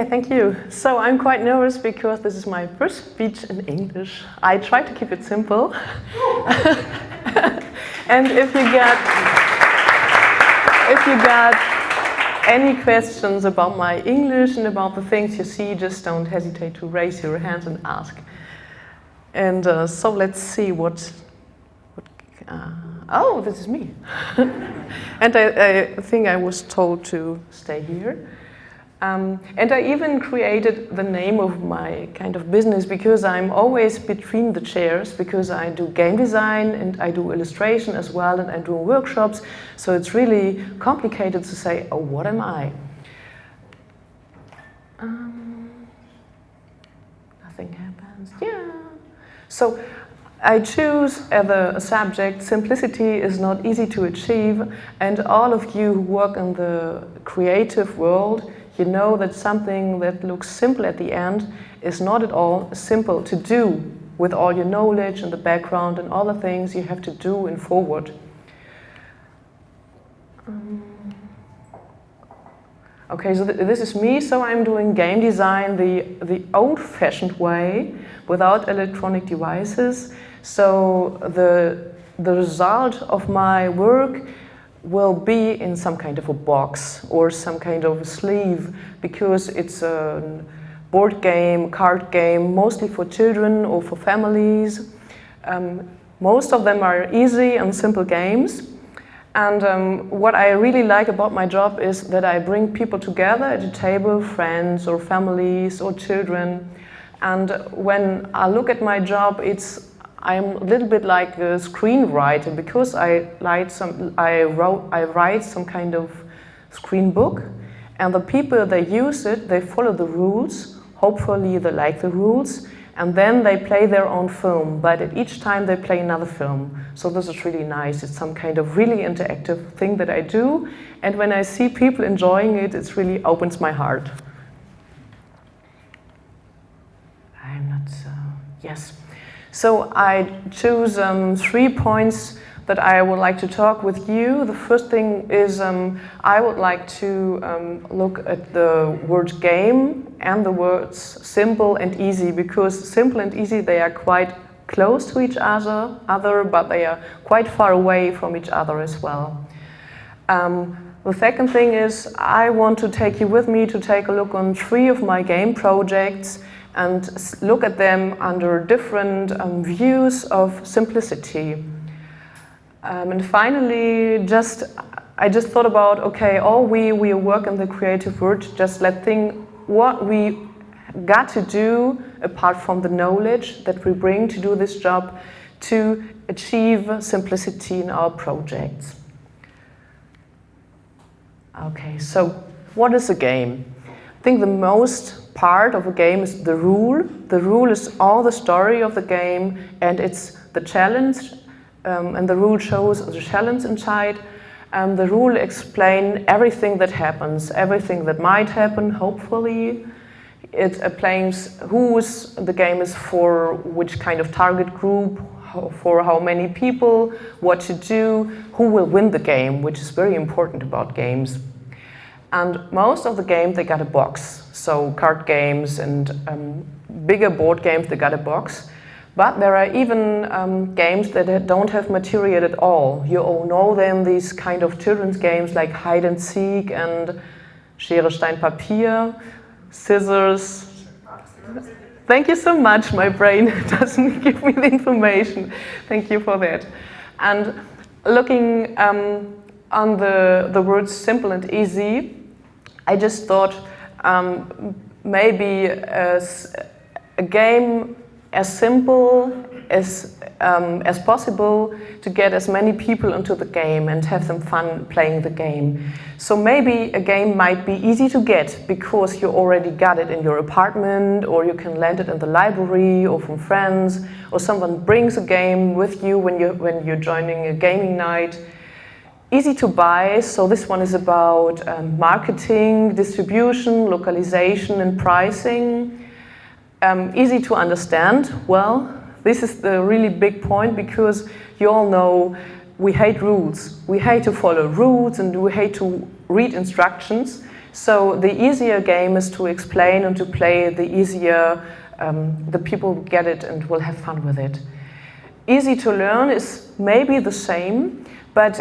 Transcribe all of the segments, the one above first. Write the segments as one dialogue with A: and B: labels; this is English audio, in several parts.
A: Okay, thank you. So I'm quite nervous because this is my first speech in English. I try to keep it simple. And if you got any questions about my English and about the things you see, just don't hesitate to raise your hands and ask. And so let's see oh, this is me. And I think I was told to stay here. And I even created the name of my kind of business because I'm always between the chairs, because I do game design and I do illustration as well, and I do workshops. So it's really complicated to say, oh, what am I? Nothing happens. Yeah. So I choose as a subject, simplicity is not easy to achieve, and all of you who work in the creative world, you know that something that looks simple at the end is not at all simple to do with all your knowledge and the background and all the things you have to do in forward. Okay, so this is me, so I'm doing game design the old-fashioned way without electronic devices. So the result of my work will be in some kind of a box or some kind of a sleeve, because it's a board game, card game, mostly for children or for families. Most of them are easy and simple games. And what I really like about my job is that I bring people together at a table, friends or families or children. And when I look at my job, I'm a little bit like a screenwriter, because I write some kind of screen book, and the people they use it, they follow the rules. Hopefully they like the rules, and then they play their own film. But at each time they play another film. So this is really nice. It's some kind of really interactive thing that I do, and when I see people enjoying it, it really opens my heart. I'm not so... Yes. So I choose 3 points that I would like to talk with you. The first thing is I would like to look at the word game and the words simple and easy, because simple and easy, they are quite close to each other, but they are quite far away from each other as well. The second thing is I want to take you with me to take a look on 3 of my game projects and look at them under different views of simplicity. And finally, I just thought about, okay, all we work in the creative world, just let's think what we got to do apart from the knowledge that we bring to do this job to achieve simplicity in our projects. Okay, so what is a game? I think the most part of a game is the rule. The rule is all the story of the game, and it's the challenge, and the rule shows the challenge inside. The rule explains everything that happens, everything that might happen, hopefully. It explains the game is for, which kind of target group, for how many people, what to do, who will win the game, which is very important about games. And most of the games, they got a box. So card games and bigger board games, they got a box. But there are even games that don't have material at all. You all know them, these kind of children's games like hide and seek and Schere, Stein, Papier, scissors. Thank you so much, my brain doesn't give me the information. Thank you for that. And looking on the words simple and easy, I just thought maybe a game as simple as possible to get as many people into the game and have them fun playing the game. So maybe a game might be easy to get because you already got it in your apartment, or you can lend it in the library or from friends, or someone brings a game with you when you're joining a gaming night. Easy to buy, so this one is about marketing, distribution, localization and pricing. Easy to understand. Well, this is the really big point, because you all know we hate rules. We hate to follow rules and we hate to read instructions. So the easier game is to explain and to play, the easier the people get it and will have fun with it. Easy to learn is maybe the same, but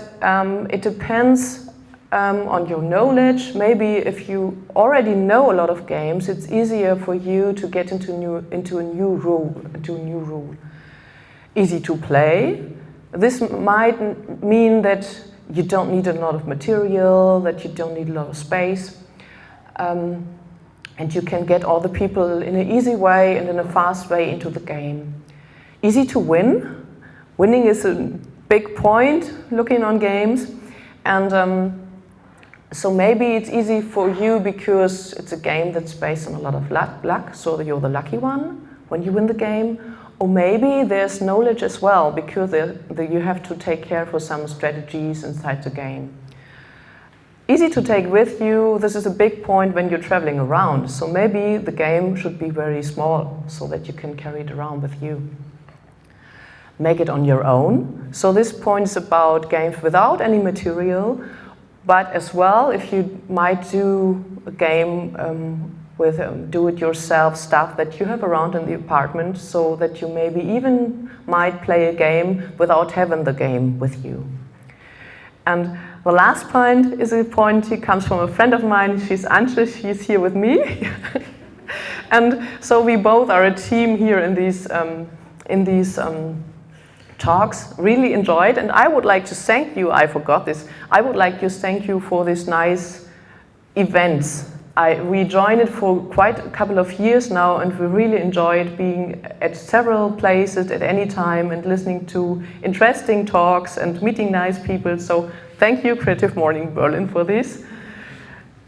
A: it depends on your knowledge. Maybe if you already know a lot of games, it's easier for you to get into a new rule. Easy to play. This might mean that you don't need a lot of material, that you don't need a lot of space, and you can get all the people in an easy way and in a fast way into the game. Easy to win. Winning is a big point looking on games, and so maybe it's easy for you because it's a game that's based on a lot of luck, so you're the lucky one when you win the game. Or maybe there's knowledge as well, because you have to take care for some strategies inside the game. Easy to take with you. This is a big point when you're traveling around. So maybe the game should be very small so that you can carry it around with you. Make it on your own. So this point is about games without any material, but as well if you might do a game with do-it-yourself stuff that you have around in the apartment, so that you maybe even might play a game without having the game with you. And the last point is a point that comes from a friend of mine. She's Anja, she's here with me. And so we both are a team here in these talks. Really enjoyed, and I would like to thank you, I forgot this, I would like to thank you for these nice events. We joined it for quite a couple of years now, and we really enjoyed being at several places at any time and listening to interesting talks and meeting nice people. So thank you, Creative Morning Berlin, for this.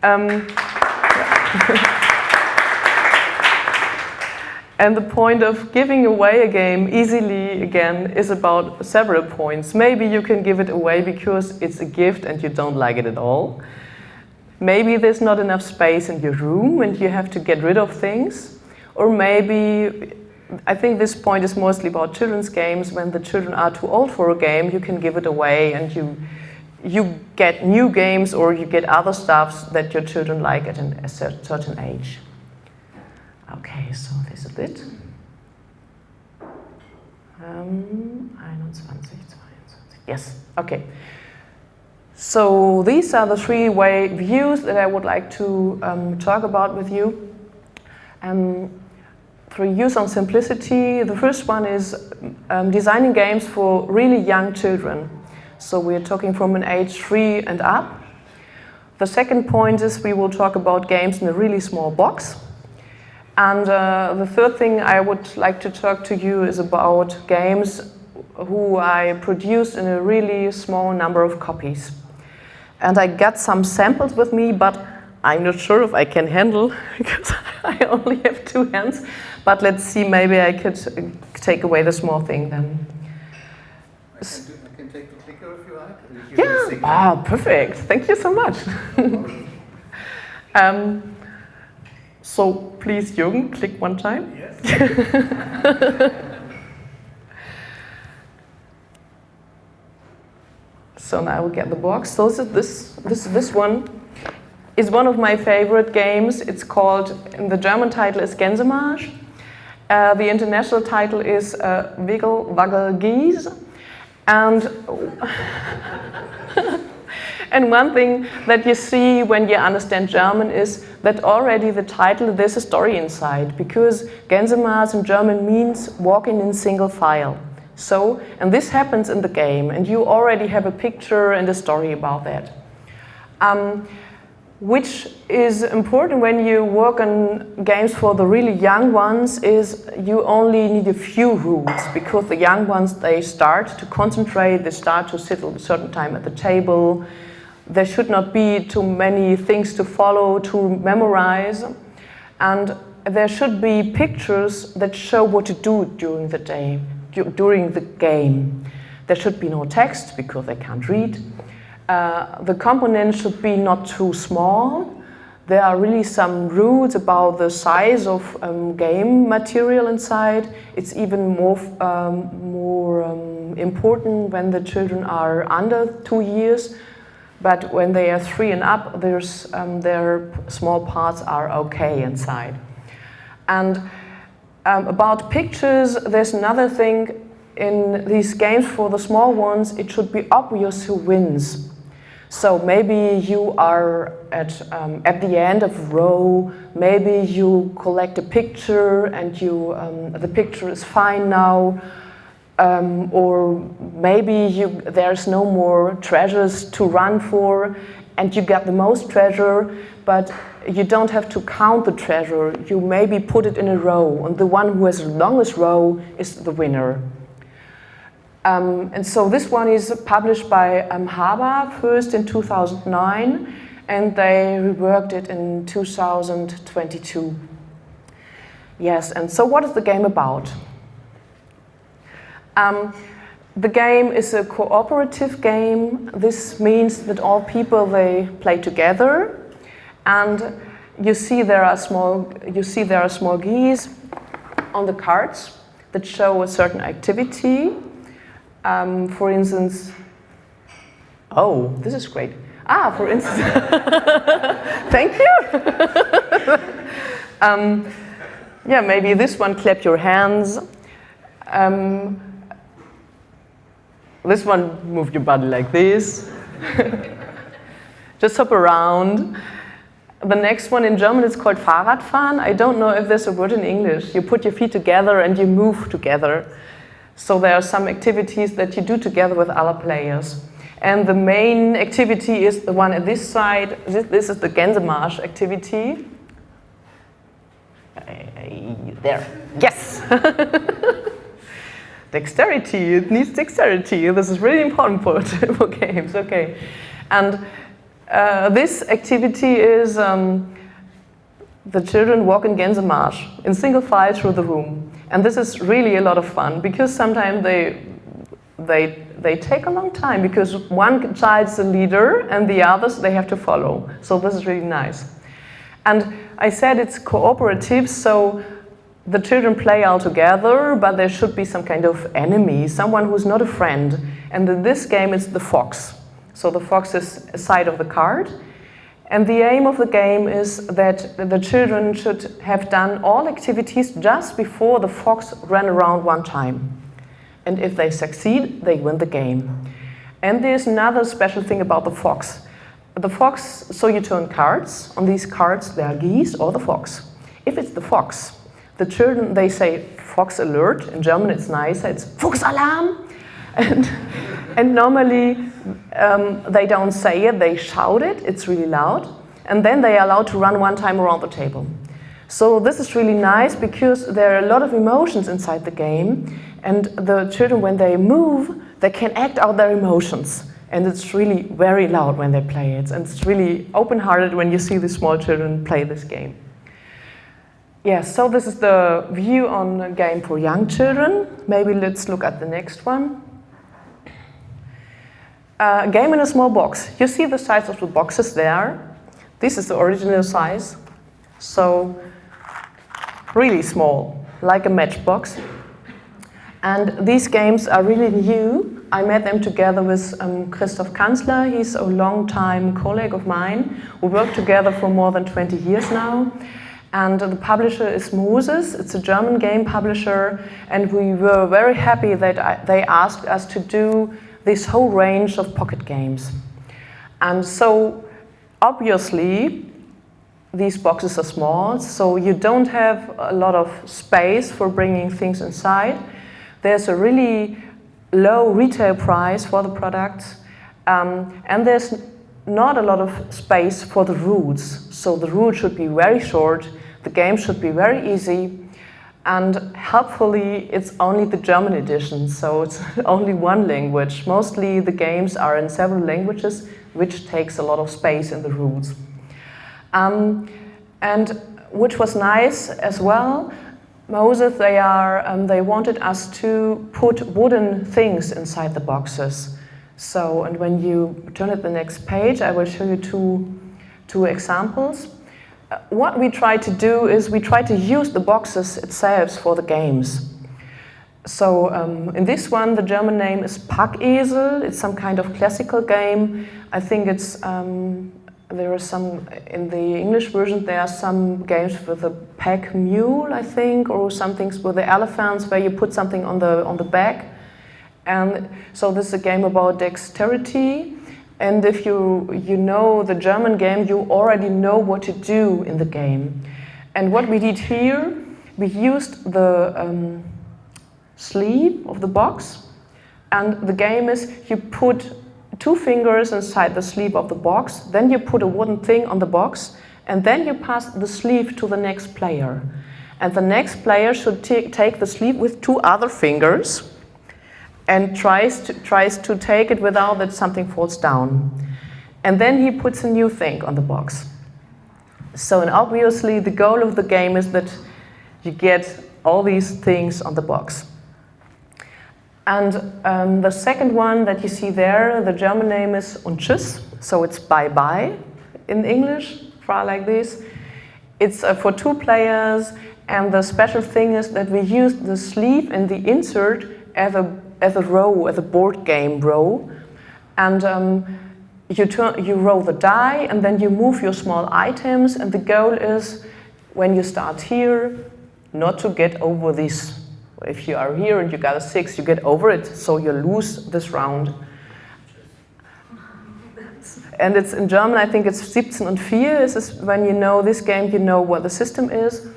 A: And the point of giving away a game easily, again, is about several points. Maybe you can give it away because it's a gift and you don't like it at all. Maybe there's not enough space in your room and you have to get rid of things. Or maybe, I think this point is mostly about children's games. When the children are too old for a game, you can give it away and you get new games, or you get other stuffs that your children like at a certain age. Okay, so this is it. 21, 22. Yes, okay. So these are the three views that I would like to talk about with you. Three views on simplicity. The first one is designing games for really young children. So we're talking from an age 3 and up. The second point is we will talk about games in a really small box. And the third thing I would like to talk to you is about games who I produced in a really small number of copies. And I got some samples with me, but I'm not sure if I can handle because I only have 2 hands. But let's see, maybe I could take away the small thing then.
B: I can take the clicker if you like.
A: Yeah, perfect. Thank you so much. So please, Jürgen, click one time.
B: Yes.
A: So now I will get the box. So this one is one of my favorite games. It's called, the German title is Gänsemarsch. The international title is Wiggle Waggle Geese. And one thing that you see when you understand German is that already the title, there's a story inside, because Gänsemarsch in German means walking in single file. So, and this happens in the game, and you already have a picture and a story about that. Which is important when you work on games for the really young ones, is you only need a few rules, because the young ones, they start to concentrate, they start to sit at a certain time at the table. There should not be too many things to follow, to memorize, and there should be pictures that show what to do during the day, during the game. There should be no text because they can't read. The components should be not too small. There are really some rules about the size of game material inside. It's even more important when the children are under 2 years. but when they are 3 and up, their small parts are okay inside. And about pictures, there's another thing in these games for the small ones, it should be obvious who wins. So maybe you are at the end of a row, maybe you collect a picture and the picture is fine now, or maybe there's no more treasures to run for and you get the most treasure, but you don't have to count the treasure. You maybe put it in a row, and the one who has the longest row is the winner. And so this one is published by Haber first in 2009, and they reworked it in 2022. Yes, and so what is the game about? The game is a cooperative game. This means that all people, they play together, and you see there are small geese on the cards that show a certain activity. For instance, oh, this is great. For instance, thank you. Yeah, maybe this one, clap your hands. This one, move your body like this. Just hop around. The next one in German is called Fahrradfahren. I don't know if there's a word in English. You put your feet together and you move together. So there are some activities that you do together with other players. And the main activity is the one at this side. This is the Gänsemarsch activity. There, yes! Dexterity, it needs dexterity. This is really important for games, okay. And this activity is the children walk in Gänsemarsch in single file through the room. And this is really a lot of fun because sometimes they take a long time because one child is the leader and the others, they have to follow. So this is really nice. And I said it's cooperative, so the children play all together, but there should be some kind of enemy, someone who's not a friend. And in this game, it's the fox. So the fox is a side of the card. And the aim of the game is that the children should have done all activities just before the fox ran around one time. And if they succeed, they win the game. And there's another special thing about the fox. The fox, so you turn cards. On these cards, there are geese or the fox. If it's the fox, the children, they say fox alert. In German, it's nicer. It's Fuchsalarm. And normally, they don't say it. They shout it. It's really loud. And then they are allowed to run one time around the table. So this is really nice because there are a lot of emotions inside the game. And the children, when they move, they can act out their emotions. And it's really very loud when they play it. And it's really open-hearted when you see the small children play this game. Yes, so this is the view on a game for young children. Maybe let's look at the next one. A game in a small box. You see the size of the boxes there. This is the original size. So really small, like a matchbox. And these games are really new. I met them together with Christoph Kanzler. He's a long-time colleague of mine. We work together for more than 20 years now. And the publisher is Moses. It's a German game publisher. And we were very happy that they asked us to do this whole range of pocket games. And so, obviously, these boxes are small, so you don't have a lot of space for bringing things inside. There's a really low retail price for the products, and there's not a lot of space for the rules. So the rules should be very short, the game should be very easy, and helpfully it's only the German edition, so it's only one language. Mostly the games are in several languages, which takes a lot of space in the rules. And which was nice as well, Moses, they wanted us to put wooden things inside the boxes. So, and when you turn to the next page, I will show you two examples. What we try to do is we try to use the boxes itself for the games. So in this one, the German name is Packesel. It's some kind of classical game. I think it's there are some in the English version. There are some games with a pack mule, I think, or some things with the elephants where you put something on the back. And so this is a game about dexterity. And if you know the German game, you already know what to do in the game. And what we did here, we used the sleeve of the box, and the game is you put 2 fingers inside the sleeve of the box, then you put a wooden thing on the box, and then you pass the sleeve to the next player. And the next player should take the sleeve with 2 other fingers and tries to take it without that something falls down. And then he puts a new thing on the box. So, and obviously the goal of the game is that you get all these things on the box. And the second one that you see there, the German name is Und Tschüss, so it's bye-bye in English, try like this. It's for 2 players, and the special thing is that we use the sleeve and the insert as a row, as a board game row. And you roll the die, and then you move your small items, and the goal is, when you start here, not to get over this. If you are here and you got a 6, you get over it, so you lose this round. And it's in German, I think it's 17 und 4. This is when you know this game, you know what the system is.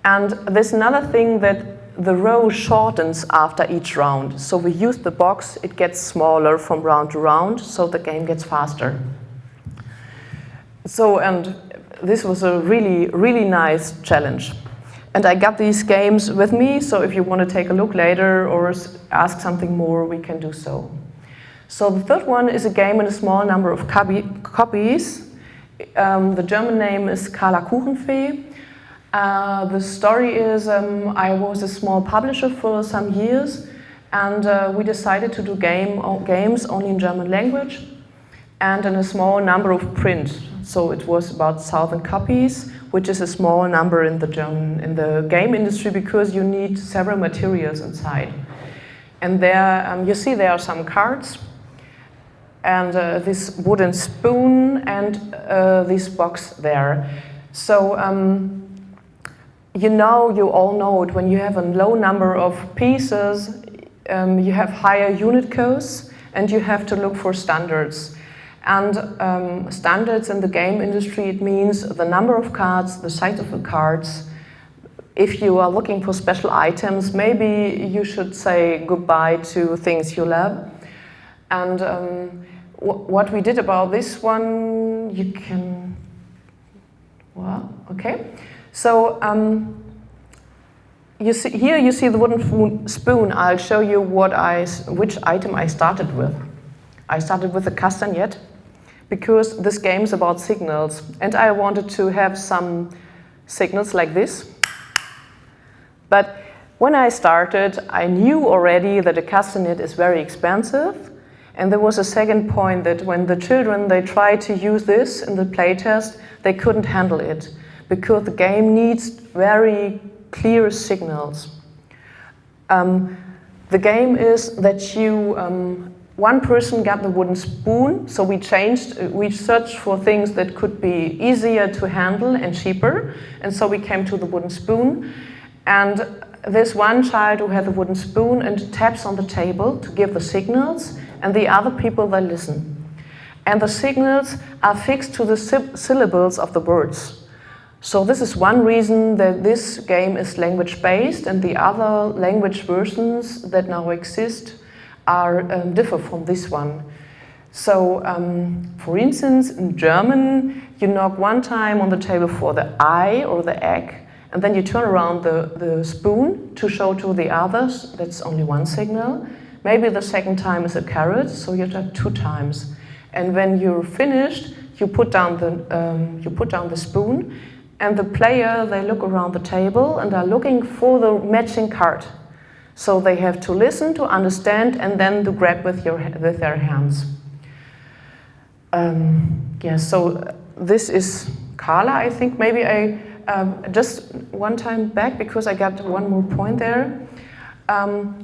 A: And there's another thing that the row shortens after each round. So we use the box, it gets smaller from round to round, so the game gets faster. So, and this was a really, really nice challenge. And I got these games with me, so if you want to take a look later or ask something more, we can do so. So the third one is a game in a small number of copies. The German name is Carla Kuchenfee. The story is, I was a small publisher for some years, and we decided to do games only in German language and in a small number of print. So it was about 1,000 copies, which is a small number in the game industry because you need several materials inside. And there, you see there are some cards, and this wooden spoon, and this box there. So you all know it, when you have a low number of pieces, you have higher unit costs, and you have to look for standards. And standards in the game industry, it means the number of cards, the size of the cards. If you are looking for special items, maybe you should say goodbye to things you love. And what we did about this one, you can, well, okay. So you see, here you see the wooden spoon. I'll show you which item I started with. I started with the castagnet, because this game is about signals, and I wanted to have some signals like this. But when I started, I knew already that a castagnet is very expensive, and there was a second point that when the children, they tried to use this in the playtest, they couldn't handle it, because the game needs very clear signals. The game is that one person got the wooden spoon, so we searched for things that could be easier to handle and cheaper, and so we came to the wooden spoon. And there's one child who had the wooden spoon and taps on the table to give the signals, and the other people, they listen. And the signals are fixed to the syllables of the words. So this is one reason that this game is language-based, and the other language versions that now exist are differ from this one. So, for instance, in German, you knock one time on the table for the eye or the egg, and then you turn around the spoon to show to the others. That's only one signal. Maybe the second time is a carrot, so you have 2 times. And when you're finished, you put down the spoon, and the player, they look around the table and are looking for the matching card. So they have to listen, to understand, and then to grab with their hands. So this is Carla, I think. Maybe I just one time back, because I got one more point there.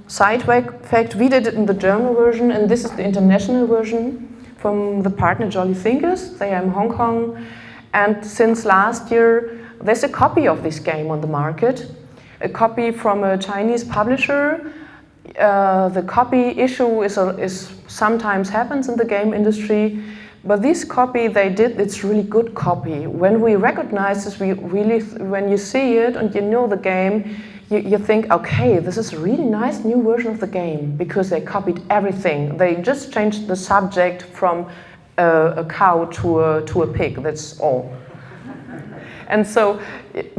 A: Side fact, we did it in the German version, and this is the international version from the partner Jolly Thinkers. They are in Hong Kong, and since last year there's a copy of this game on the market, a copy from a Chinese publisher. The copy issue is sometimes happens in the game industry, but this copy they did, it's really good copy. When we recognize this, when you see it and you know the game, you think, okay, this is a really nice new version of the game, because they copied everything. They just changed the subject from a cow to a pig, that's all. And so,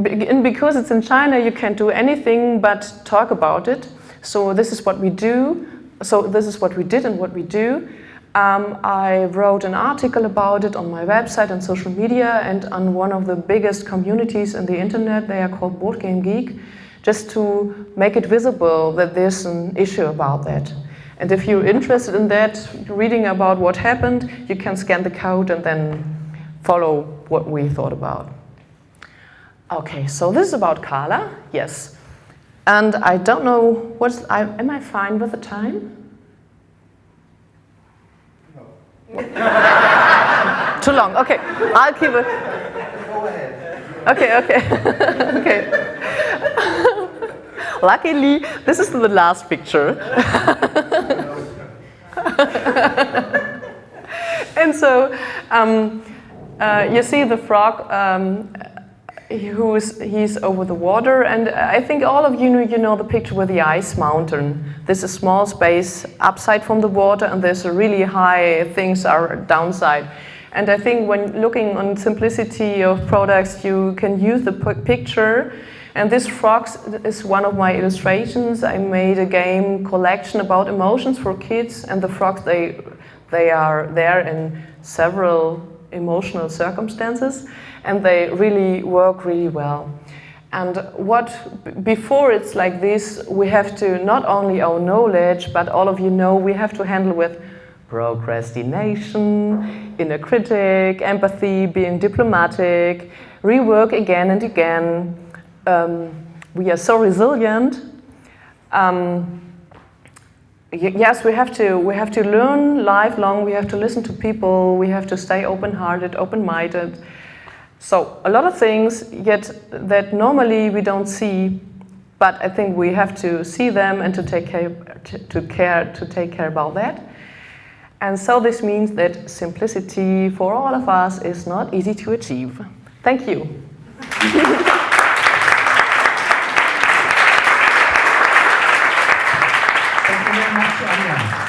A: because it's in China, you can't do anything but talk about it. So this is what we do. So this is what we did and what we do. I wrote an article about it on my website and social media and on one of the biggest communities on the internet. They are called Board Game Geek, just to make it visible that there's an issue about that. And if you're interested in that, reading about what happened, you can scan the code and then follow what we thought about. Okay, so this is about Carla, yes. And I don't know, am I fine with the time?
B: No.
A: Too long, okay, I'll keep it.
B: Go ahead.
A: Okay. Okay. Luckily, this is the last picture. And so, you see the frog, he's over the water, and I think all of you know the picture with the ice mountain. There's a small space upside from the water, and there's a really high things are downside. And I think when looking on simplicity of products, you can use the picture. And this frog is one of my illustrations. I made a game collection about emotions for kids, and the frogs, they are there in several emotional circumstances, and they really work really well. And before it's like this, we have to not only our knowledge, but all of you know we have to handle with procrastination, inner critic, empathy, being diplomatic, rework again and again. We are so resilient. Yes, we have to learn lifelong. We have to listen to people. We have to stay open-hearted, open-minded. So a lot of things yet that normally we don't see, but I think we have to see them and to take care about that. And so this means that simplicity for all of us is not easy to achieve. Thank you.
C: Thank you very much, Anja.